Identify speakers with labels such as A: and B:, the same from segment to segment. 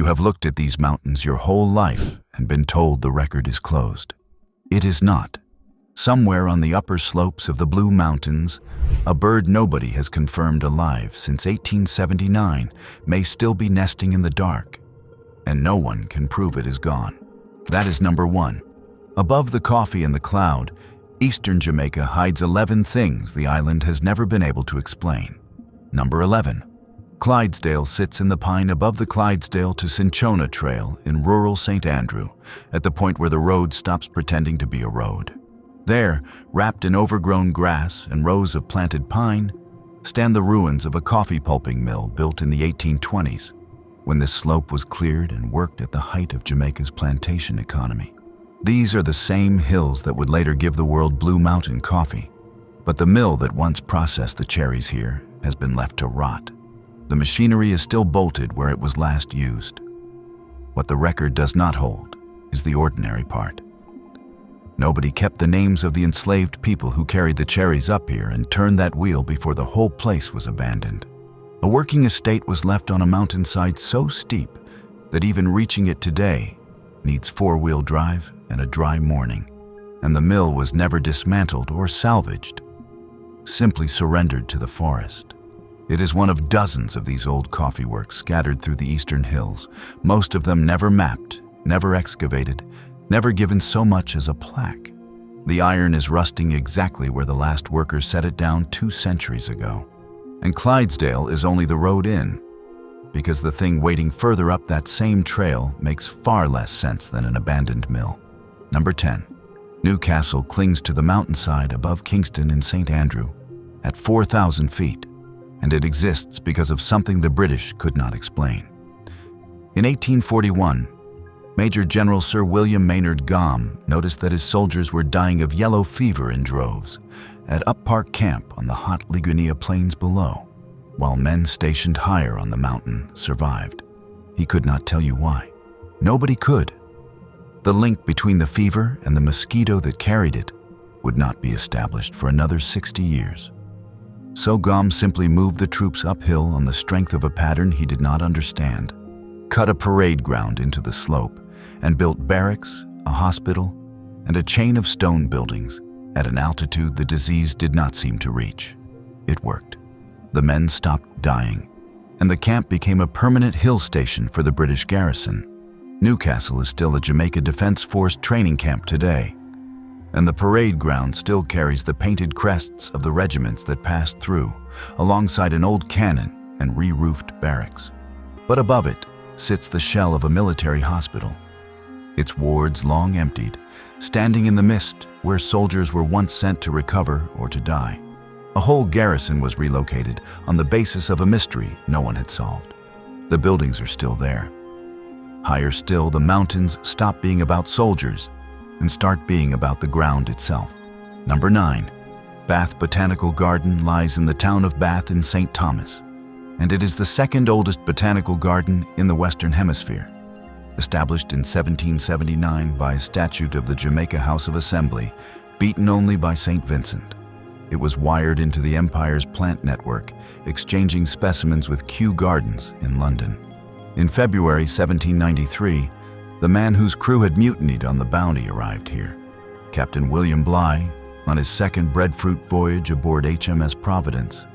A: You have looked at these mountains your whole life and been told the record is closed. It is not. Somewhere on the upper slopes of the Blue Mountains, a bird nobody has confirmed alive since 1879 may still be nesting in the dark, and no one can prove it is gone. That is number 1. Above the coffee and the cloud, eastern Jamaica hides 11 things the island has never been able to explain. Number 11. Clydesdale sits in the pine above the Clydesdale to Cinchona Trail in rural St. Andrew, at the point where the road stops pretending to be a road. There, wrapped in overgrown grass and rows of planted pine, stand the ruins of a coffee pulping mill built in the 1820s, when this slope was cleared and worked at the height of Jamaica's plantation economy. These are the same hills that would later give the world Blue Mountain coffee, but the mill that once processed the cherries here has been left to rot. The machinery is still bolted where it was last used. What the record does not hold is the ordinary part. Nobody kept the names of the enslaved people who carried the cherries up here and turned that wheel before the whole place was abandoned. A working estate was left on a mountainside so steep that even reaching it today needs 4-wheel drive and a dry morning, and the mill was never dismantled or salvaged, simply surrendered to the forest. It is one of dozens of these old coffee works scattered through the eastern hills, most of them never mapped, never excavated, never given so much as a plaque. The iron is rusting exactly where the last workers set it down 2 centuries ago. And Clydesdale is only the road in, because the thing waiting further up that same trail makes far less sense than an abandoned mill. Number 10. Newcastle clings to the mountainside above Kingston in St. Andrew at 4,000 feet, and it exists because of something the British could not explain. In 1841, Major General Sir William Maynard Gom noticed that his soldiers were dying of yellow fever in droves at Up Park Camp on the hot Ligonier Plains below, while men stationed higher on the mountain survived. He could not tell you why. Nobody could. The link between the fever and the mosquito that carried it would not be established for another 60 years. So Gom simply moved the troops uphill on the strength of a pattern he did not understand, cut a parade ground into the slope, and built barracks, a hospital, and a chain of stone buildings at an altitude the disease did not seem to reach. It worked. The men stopped dying, and the camp became a permanent hill station for the British garrison. Newcastle is still a Jamaica Defense Force training camp today, and the parade ground still carries the painted crests of the regiments that passed through, alongside an old cannon and re-roofed barracks. But above it sits the shell of a military hospital, its wards long emptied, standing in the mist where soldiers were once sent to recover or to die. A whole garrison was relocated on the basis of a mystery no one had solved. The buildings are still there. Higher still, the mountains stop being about soldiers and start being about the ground itself. Number 9. Bath Botanical Garden lies in the town of Bath in St. Thomas, and it is the second oldest botanical garden in the Western Hemisphere. Established in 1779 by a statute of the Jamaica House of Assembly, beaten only by St. Vincent. It was wired into the Empire's plant network, exchanging specimens with Kew Gardens in London. In February 1793, the man whose crew had mutinied on the Bounty arrived here. Captain William Bligh, on his second breadfruit voyage aboard HMS Providence,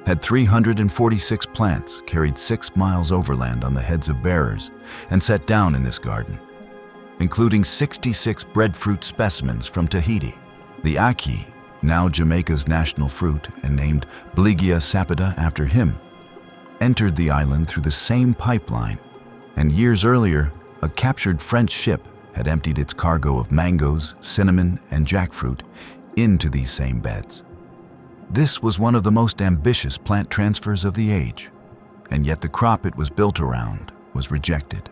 A: had 346 plants carried 6 miles overland on the heads of bearers and set down in this garden, including 66 breadfruit specimens from Tahiti. The ackee, now Jamaica's national fruit and named Bligia sapida after him, entered the island through the same pipeline, and years earlier, a captured French ship had emptied its cargo of mangoes, cinnamon, and jackfruit into these same beds. This was one of the most ambitious plant transfers of the age, and yet the crop it was built around was rejected.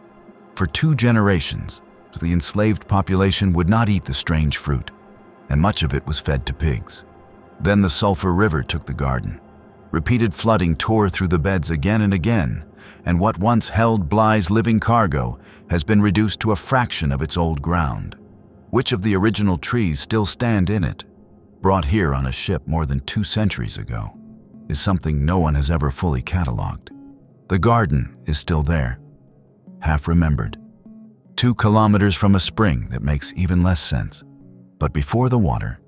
A: For 2 generations, the enslaved population would not eat the strange fruit, and much of it was fed to pigs. Then the Sulphur River took the garden. Repeated flooding tore through the beds again and again, and what once held Bligh's living cargo has been reduced to a fraction of its old ground. Which of the original trees still stand in it, brought here on a ship more than 2 centuries ago, is something no one has ever fully cataloged. The garden is still there, half remembered. 2 kilometers from a spring that makes even less sense. But before the water,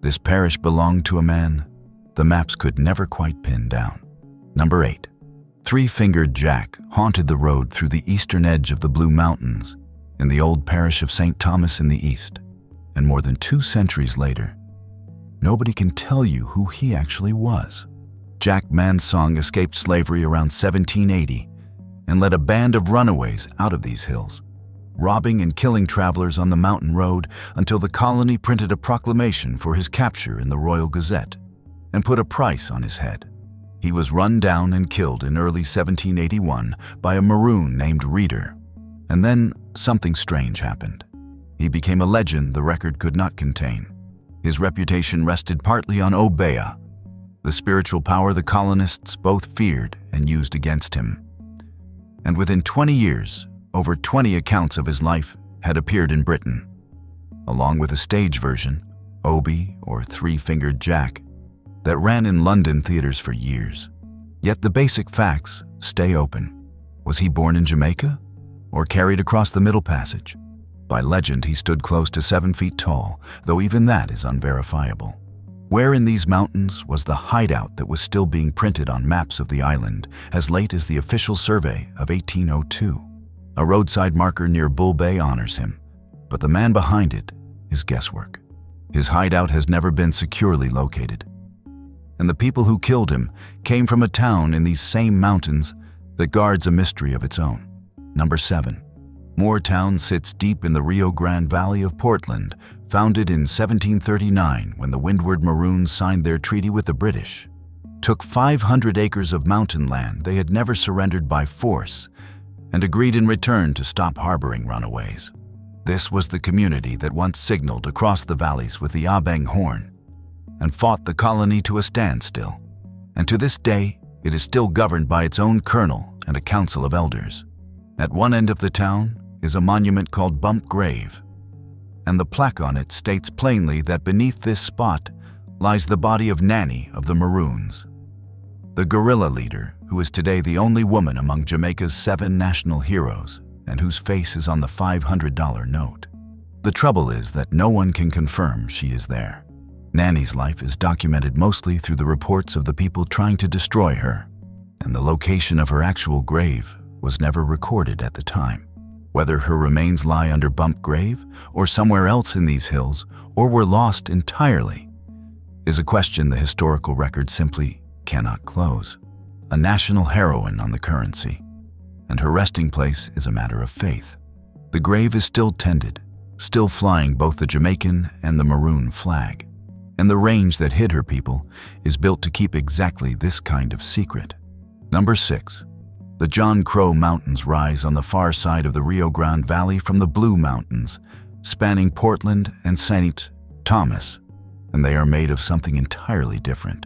A: this parish belonged to a man the maps could never quite pin down. Number 8. Three-Fingered Jack haunted the road through the eastern edge of the Blue Mountains in the old parish of St. Thomas in the east. And more than 2 centuries later, nobody can tell you who he actually was. Jack Mansong escaped slavery around 1780 and led a band of runaways out of these hills, robbing and killing travelers on the mountain road until the colony printed a proclamation for his capture in the Royal Gazette and put a price on his head. He was run down and killed in early 1781 by a Maroon named Reader. And then something strange happened. He became a legend the record could not contain. His reputation rested partly on Obeah, the spiritual power the colonists both feared and used against him. And within 20 years, over 20 accounts of his life had appeared in Britain, along with a stage version, Obi or Three-Fingered Jack, that ran in London theaters for years. Yet the basic facts stay open. Was he born in Jamaica or carried across the Middle Passage? By legend, he stood close to 7 feet tall, though even that is unverifiable. Where in these mountains was the hideout that was still being printed on maps of the island as late as the official survey of 1802? A roadside marker near Bull Bay honors him, but the man behind it is guesswork. His hideout has never been securely located. And the people who killed him came from a town in these same mountains that guards a mystery of its own. Number 7. Moortown sits deep in the Rio Grande Valley of Portland, founded in 1739 when the Windward Maroons signed their treaty with the British. Took 500 acres of mountain land they had never surrendered by force and agreed in return to stop harboring runaways. This was the community that once signaled across the valleys with the Abeng horn and fought the colony to a standstill. And to this day, it is still governed by its own colonel and a council of elders. At one end of the town is a monument called Bump Grave, and the plaque on it states plainly that beneath this spot lies the body of Nanny of the Maroons, the guerrilla leader who is today the only woman among Jamaica's 7 national heroes and whose face is on the $500 note. The trouble is that no one can confirm she is there. Nanny's life is documented mostly through the reports of the people trying to destroy her, and the location of her actual grave was never recorded at the time. Whether her remains lie under Bump Grave or somewhere else in these hills, or were lost entirely, is a question the historical record simply cannot close. A national heroine on the currency, and her resting place is a matter of faith. The grave is still tended, still flying both the Jamaican and the Maroon flag. And the range that hid her people is built to keep exactly this kind of secret. Number 6. The John Crow Mountains rise on the far side of the Rio Grande Valley from the Blue Mountains, spanning Portland and St. Thomas, and they are made of something entirely different.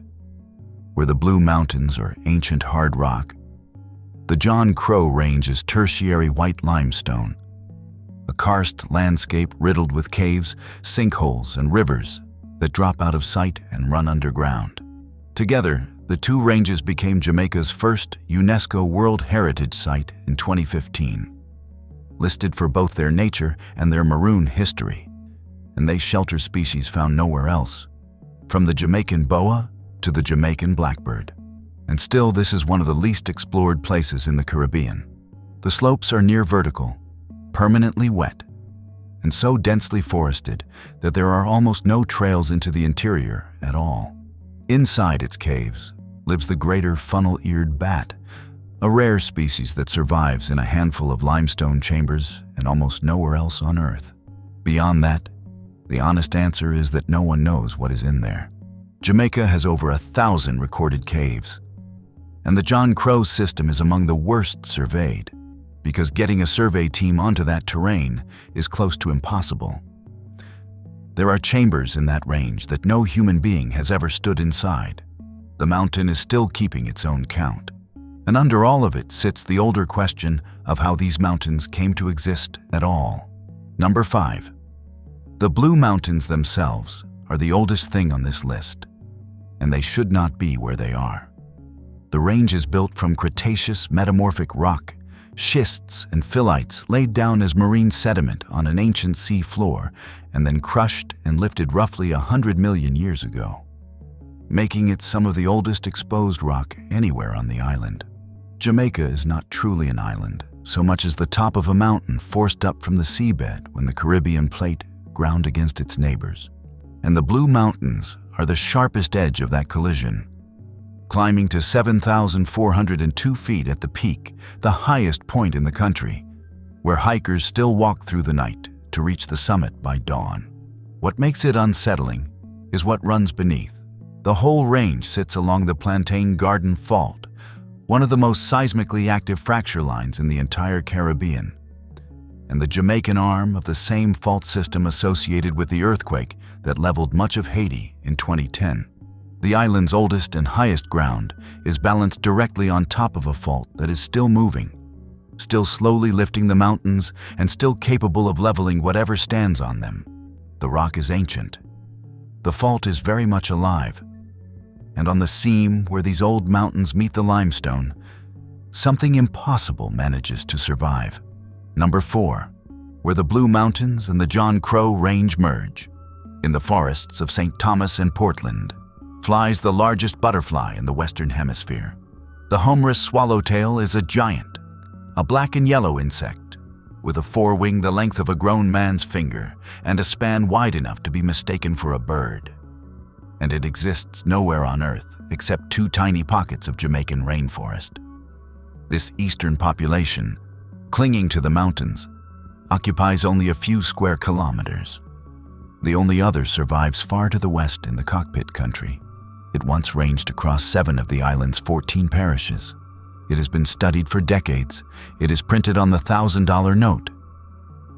A: Where the Blue Mountains are ancient hard rock, the John Crow Range is tertiary white limestone, a karst landscape riddled with caves, sinkholes, and rivers that drop out of sight and run underground. Together, the 2 ranges became Jamaica's first UNESCO World Heritage Site in 2015, listed for both their nature and their maroon history, and they shelter species found nowhere else, from the Jamaican boa to the Jamaican blackbird. And still, this is one of the least explored places in the Caribbean. The slopes are near vertical, permanently wet, and so densely forested that there are almost no trails into the interior at all. Inside its caves lives the greater funnel-eared bat, a rare species that survives in a handful of limestone chambers and almost nowhere else on Earth. Beyond that, the honest answer is that no one knows what is in there. Jamaica has over 1,000 recorded caves, and the John Crow system is among the worst surveyed, because getting a survey team onto that terrain is close to impossible. There are chambers in that range that no human being has ever stood inside. The mountain is still keeping its own count. And under all of it sits the older question of how these mountains came to exist at all. Number 5. The Blue Mountains themselves are the oldest thing on this list, and they should not be where they are. The range is built from Cretaceous metamorphic rock, schists and phyllites laid down as marine sediment on an ancient sea floor and then crushed and lifted roughly 100 million years ago, making it some of the oldest exposed rock anywhere on the island. Jamaica is not truly an island, so much as the top of a mountain forced up from the seabed when the Caribbean plate ground against its neighbors. And the Blue Mountains are the sharpest edge of that collision, climbing to 7,402 feet at the peak, the highest point in the country, where hikers still walk through the night to reach the summit by dawn. What makes it unsettling is what runs beneath. The whole range sits along the Plantain Garden Fault, one of the most seismically active fracture lines in the entire Caribbean, and the Jamaican arm of the same fault system associated with the earthquake that leveled much of Haiti in 2010. The island's oldest and highest ground is balanced directly on top of a fault that is still moving, still slowly lifting the mountains and still capable of leveling whatever stands on them. The rock is ancient. The fault is very much alive. And on the seam where these old mountains meet the limestone, something impossible manages to survive. Number 4, where the Blue Mountains and the John Crow Range merge. In the forests of St. Thomas and Portland flies the largest butterfly in the Western Hemisphere. The homerus swallowtail is a giant, a black and yellow insect, with a forewing the length of a grown man's finger and a span wide enough to be mistaken for a bird. And it exists nowhere on Earth except 2 tiny pockets of Jamaican rainforest. This eastern population, clinging to the mountains, occupies only a few square kilometers. The only other survives far to the west in the Cockpit Country. It once ranged across 7 of the island's 14 parishes. It has been studied for decades. It is printed on the $1,000 note.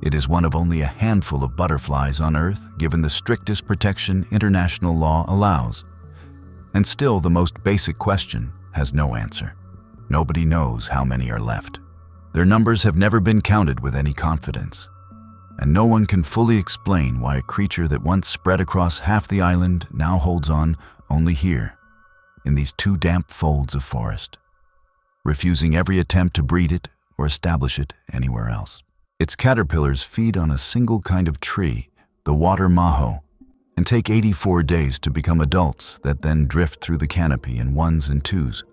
A: It is one of only a handful of butterflies on Earth given the strictest protection international law allows. And still, the most basic question has no answer. Nobody knows how many are left. Their numbers have never been counted with any confidence. And no one can fully explain why a creature that once spread across half the island now holds on only here, in these 2 damp folds of forest, refusing every attempt to breed it or establish it anywhere else. Its caterpillars feed on a single kind of tree, the water maho, and take 84 days to become adults that then drift through the canopy in 1s and 2s,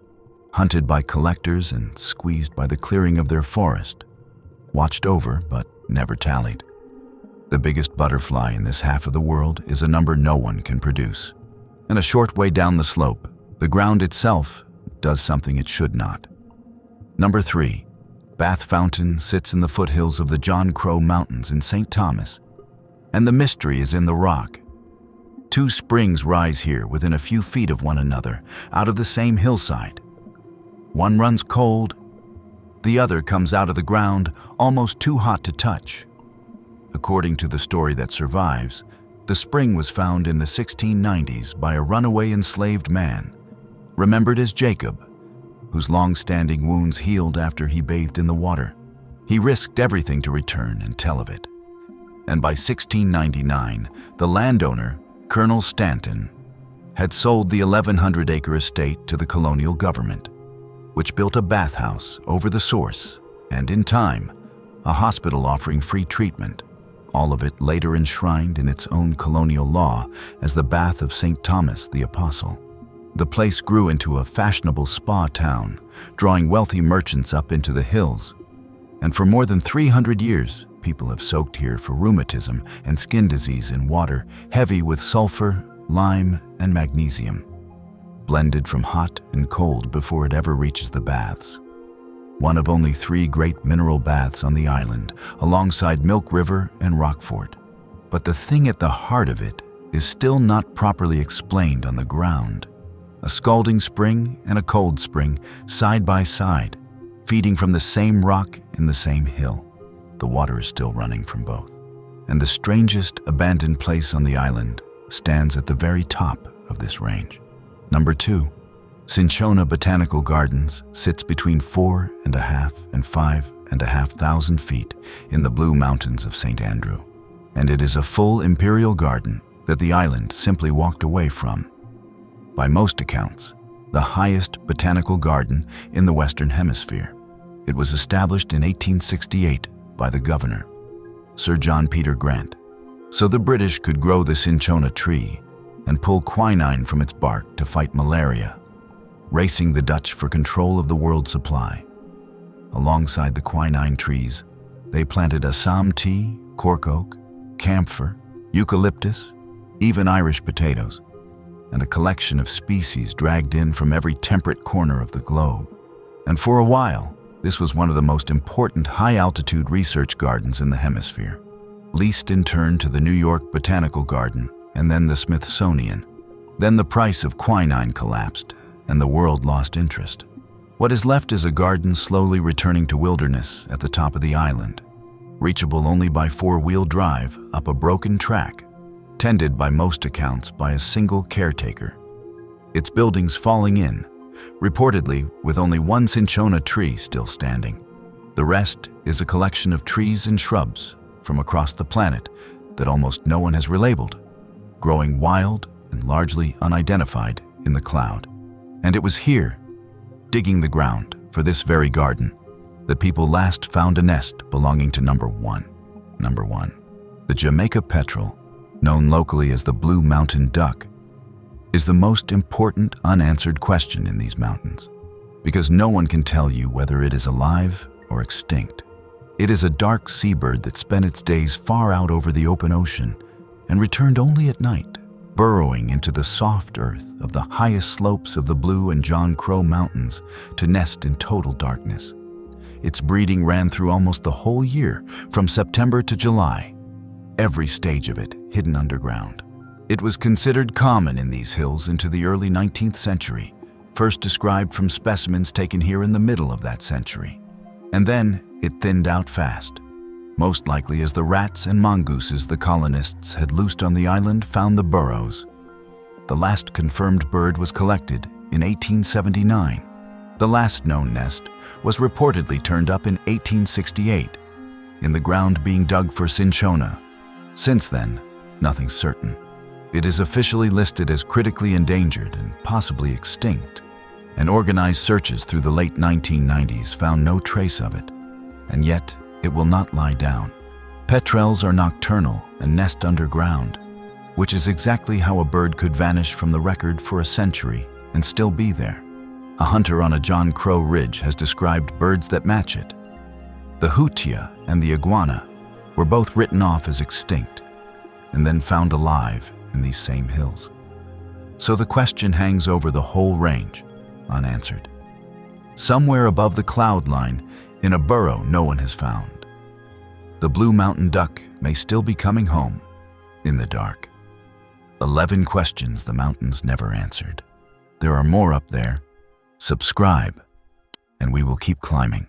A: hunted by collectors and squeezed by the clearing of their forest, watched over but never tallied. The biggest butterfly in this half of the world is a number no one can produce. And a short way down the slope, the ground itself does something it should not. Number 3, Bath Fountain sits in the foothills of the John Crow Mountains in St. Thomas, and the mystery is in the rock. 2 springs rise here within a few feet of one another, out of the same hillside. One runs cold, the other comes out of the ground almost too hot to touch. According to the story that survives, the spring was found in the 1690s by a runaway enslaved man, remembered as Jacob, whose long-standing wounds healed after he bathed in the water. He risked everything to return and tell of it. And by 1699, the landowner, Colonel Stanton, had sold the 1,100-acre estate to the colonial government, which built a bathhouse over the source and, in time, a hospital offering free treatment, all of it later enshrined in its own colonial law as the Bath of St. Thomas the Apostle. The place grew into a fashionable spa town, drawing wealthy merchants up into the hills. And for more than 300 years, people have soaked here for rheumatism and skin disease in water heavy with sulfur, lime, and magnesium, blended from hot and cold before it ever reaches the baths. One of only 3 great mineral baths on the island, alongside Milk River and Rockfort. But the thing at the heart of it is still not properly explained on the ground. A scalding spring and a cold spring, side by side, feeding from the same rock in the same hill. The water is still running from both. And the strangest abandoned place on the island stands at the very top of this range. Number 2, Cinchona Botanical Gardens sits between 4.5 and 5.5 thousand feet in the Blue Mountains of St. Andrew. And it is a full imperial garden that the island simply walked away from. By most accounts, the highest botanical garden in the Western Hemisphere. It was established in 1868 by the governor, Sir John Peter Grant, so the British could grow the cinchona tree and pull quinine from its bark to fight malaria, racing the Dutch for control of the world supply. Alongside the quinine trees, they planted Assam tea, cork oak, camphor, eucalyptus, even Irish potatoes, and a collection of species dragged in from every temperate corner of the globe. And for a while, this was one of the most important high-altitude research gardens in the hemisphere, leased in turn to the New York Botanical Garden and then the Smithsonian. Then the price of quinine collapsed, and the world lost interest. What is left is a garden slowly returning to wilderness at the top of the island, reachable only by four-wheel drive up a broken track, tended by most accounts by a single caretaker. Its buildings falling in, reportedly with only one cinchona tree still standing. The rest is a collection of trees and shrubs from across the planet that almost no one has relabeled, growing wild and largely unidentified in the cloud. And it was here, digging the ground for this very garden, that people last found a nest belonging to number one. The Jamaica petrel, known locally as the blue mountain duck, is the most important unanswered question in these mountains, because no one can tell you whether it is alive or extinct. It is a dark seabird that spent its days far out over the open ocean and returned only at night, burrowing into the soft earth of the highest slopes of the Blue and John Crow Mountains to nest in total darkness. Its breeding ran through almost the whole year, from September to July, every stage of it hidden underground. It was considered common in these hills into the early 19th century, first described from specimens taken here in the middle of that century. And then it thinned out fast, most likely as the rats and mongooses the colonists had loosed on the island found the burrows. The last confirmed bird was collected in 1879. The last known nest was reportedly turned up in 1868, in the ground being dug for cinchona. Since then, nothing's certain. It is officially listed as critically endangered and possibly extinct, and organized searches through the late 1990s found no trace of it. And yet, it will not lie down. Petrels are nocturnal and nest underground, which is exactly how a bird could vanish from the record for a century and still be there. A hunter on a John Crow Ridge has described birds that match it. The hutia and the iguana were both written off as extinct and then found alive in these same hills. So the question hangs over the whole range, unanswered. Somewhere above the cloud line, in a burrow no one has found, the blue mountain duck may still be coming home in the dark. 11 questions the mountains never answered. There are more up there. Subscribe, and we will keep climbing.